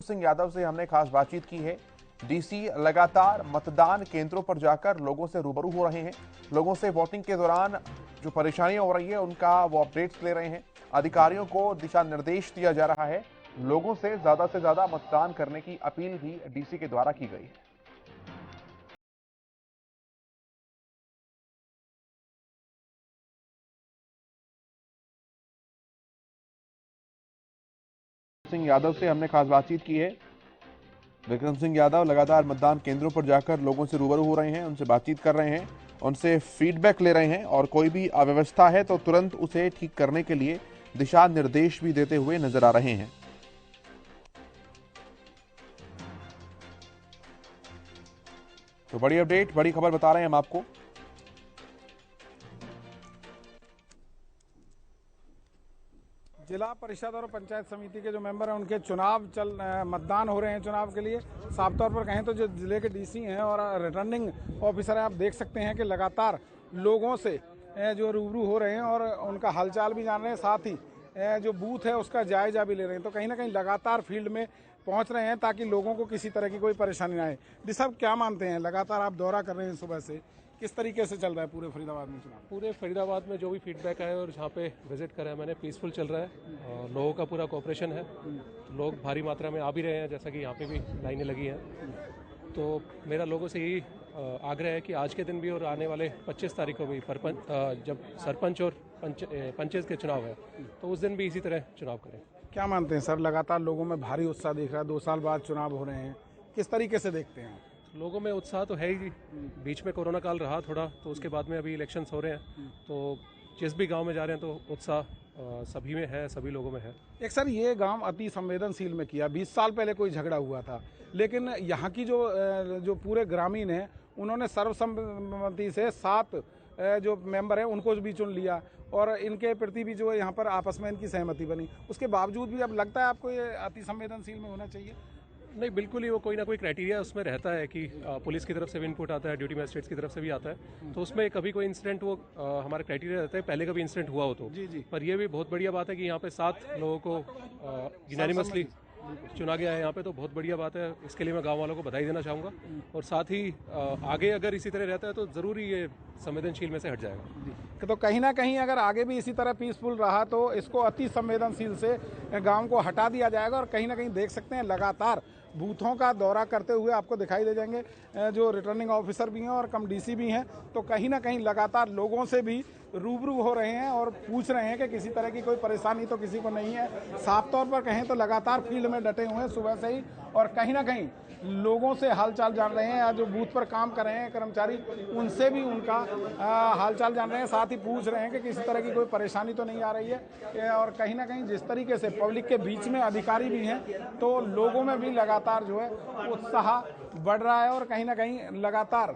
सिंह यादव से हमने खास बातचीत की है। डीसी लगातार मतदान केंद्रों पर जाकर लोगों से रूबरू हो रहे हैं। लोगों से वोटिंग के दौरान जो परेशानियां हो रही है उनका वो अपडेट्स ले रहे हैं। अधिकारियों को दिशा निर्देश दिया जा रहा है। लोगों से ज्यादा मतदान करने की अपील भी डीसी के द्वारा की गई है। सिंह यादव से हमने खास बातचीत की है। विक्रम सिंह यादव लगातार मतदान केंद्रों पर जाकर लोगों से रूबरू हो रहे हैं, उनसे बातचीत कर रहे हैं, उनसे फीडबैक ले रहे हैं और कोई भी अव्यवस्था है तो तुरंत उसे ठीक करने के लिए दिशा निर्देश भी देते हुए नजर आ रहे हैं। तो बड़ी अपडेट, बड़ी खबर बता रहे हैं हम आपको। जिला परिषद और पंचायत समिति के जो मेंबर हैं उनके चुनाव मतदान हो रहे हैं। चुनाव के लिए साफ तौर पर कहें तो जो जिले के डीसी हैं और रिटर्निंग ऑफिसर हैं, आप देख सकते हैं कि लगातार लोगों से जो रूबरू हो रहे हैं और उनका हालचाल भी जान रहे हैं, साथ ही जो बूथ है उसका जायजा भी ले रहे हैं। तो कहीं ना कहीं लगातार फील्ड में पहुंच रहे हैं ताकि लोगों को किसी तरह की कोई परेशानी ना आए। डी साहब, क्या मानते हैं, लगातार आप दौरा कर रहे हैं सुबह से, किस तरीके से चल रहा है पूरे फरीदाबाद में चुनाव? पूरे फरीदाबाद में जो भी फीडबैक आया और जहाँ पे विजिट करा है मैंने, पीसफुल चल रहा है और लोगों का पूरा कोऑपरेशन है। लोग भारी मात्रा में आ भी रहे हैं, जैसा कि यहाँ पे भी लाइनें लगी हैं। तो मेरा लोगों से यही आग्रह है कि आज के दिन भी और आने वाले 25 तारीख को भी जब सरपंच और पंचायत के चुनाव है तो उस दिन भी इसी तरह चुनाव करें। क्या मानते हैं सर, लगातार लोगों में भारी उत्साह दिख रहा है, 2 साल बाद चुनाव हो रहे हैं, किस तरीके से देखते हैं? लोगों में उत्साह तो है ही। बीच में कोरोना काल रहा थोड़ा, तो उसके बाद में अभी इलेक्शंस हो रहे हैं, तो जिस भी गांव में जा रहे हैं तो उत्साह सभी में है, सभी लोगों में है। एक सर, ये गांव अति संवेदनशील में किया, 20 साल पहले कोई झगड़ा हुआ था, लेकिन यहाँ की जो पूरे ग्रामीण हैं उन्होंने सर्वसम्मति से 7 जो मेंबर हैं उनको भी चुन लिया और इनके प्रति भी जो यहाँ पर आपस में इनकी सहमति बनी। उसके बावजूद भी अब लगता है आपको ये अति संवेदनशील में होना चाहिए? नहीं, बिल्कुल ही वो कोई ना कोई क्राइटेरिया उसमें रहता है कि पुलिस की तरफ से भी इनपुट आता है, ड्यूटी मजिस्ट्रेट्स की तरफ से भी आता है, तो उसमें कभी कोई इंसिडेंट वो हमारा क्राइटेरिया रहता है, पहले कभी इंसिडेंट हुआ हो तो। जी। पर ये भी बहुत बढ़िया बात है कि यहाँ पे 7 लोगों को यूनानिमसली चुना गया है यहाँ पे, तो बहुत बढ़िया बात है। इसके लिए मैं गाँव वालों को बधाई देना चाहूँगा और साथ ही आगे अगर इसी तरह रहता है तो ज़रूर ही ये संवेदनशील में से हट जाएगा। तो कहीं ना कहीं अगर आगे भी इसी तरह पीसफुल रहा तो इसको अति संवेदनशील से गांव को हटा दिया जाएगा। और कहीं ना कहीं देख सकते हैं लगातार बूथों का दौरा करते हुए आपको दिखाई दे जाएंगे जो रिटर्निंग ऑफिसर भी हैं और कम डीसी भी हैं, तो कहीं ना कहीं लगातार लोगों से भी रूबरू हो रहे हैं और पूछ रहे हैं कि किसी तरह की कोई परेशानी तो किसी को नहीं है। साफ तौर पर कहें तो लगातार फील्ड में डटे हुए हैं सुबह से ही और कहीं ना कहीं लोगों से हालचाल जान रहे हैं। या जो बूथ पर काम कर रहे हैं कर्मचारी, उनसे भी उनका हालचाल जान रहे हैं, साथ ही पूछ रहे हैं कि किसी तरह की कोई परेशानी तो नहीं आ रही है। और कहीं ना कहीं जिस तरीके से पब्लिक के बीच में अधिकारी भी हैं तो लोगों में भी लगातार जो है उत्साह बढ़ रहा है और कहीं ना कहीं लगातार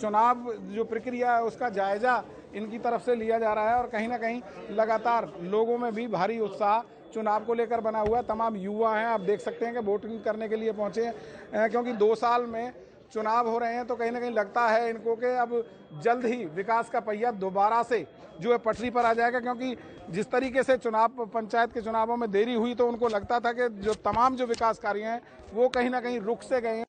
चुनाव जो प्रक्रिया है उसका जायजा इनकी तरफ से लिया जा रहा है और कहीं ना कहीं लगातार लोगों में भी भारी उत्साह चुनाव को लेकर बना हुआ है। तमाम युवा हैं, आप देख सकते हैं कि वोटिंग करने के लिए पहुंचे हैं क्योंकि 2 साल में चुनाव हो रहे हैं, तो कहीं ना कहीं लगता है इनको कि अब जल्द ही विकास का पहिया दोबारा से जो है पटरी पर आ जाएगा। क्योंकि जिस तरीके से पंचायत के चुनावों में देरी हुई तो उनको लगता था कि जो तमाम जो विकास कार्य हैं वो कहीं ना कहीं रुक से गए हैं।